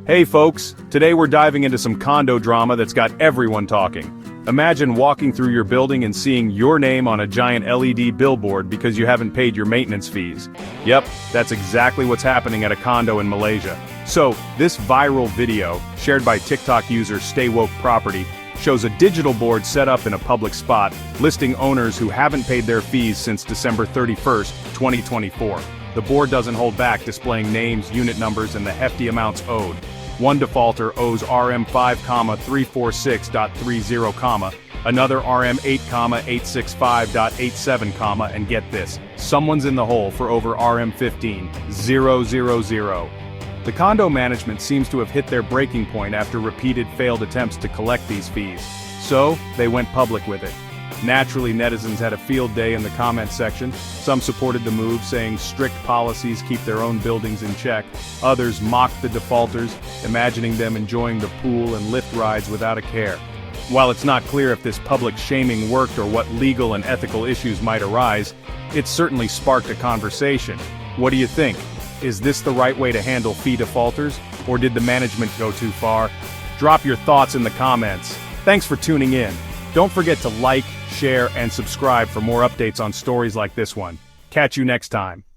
Hey folks, today we're diving into some condo drama that's got everyone talking. Imagine walking through your building and seeing your name on a giant LED billboard because you haven't paid your maintenance fees. Yep, that's exactly what's happening at a condo in Malaysia. So, this viral video, shared by TikTok user Stay Woke Property, shows a digital board set up in a public spot, listing owners who haven't paid their fees since December 31st, 2024. The board doesn't hold back, displaying names, unit numbers, and the hefty amounts owed. One defaulter owes RM5,346.30, another RM8,865.87, and get this, someone's in the hole for over RM15,000. The condo management seems to have hit their breaking point after repeated failed attempts to collect these fees. So, they went public with it. Naturally, netizens had a field day in the comments section. Some supported the move, saying strict policies keep their own buildings in check. Others mocked the defaulters, imagining them enjoying the pool and lift rides without a care. While it's not clear if this public shaming worked or what legal and ethical issues might arise, it certainly sparked a conversation. What do you think? Is this the right way to handle fee defaulters, or did the management go too far? Drop your thoughts in the comments. Thanks for tuning in. Don't forget to like, share, and subscribe for more updates on stories like this one. Catch you next time.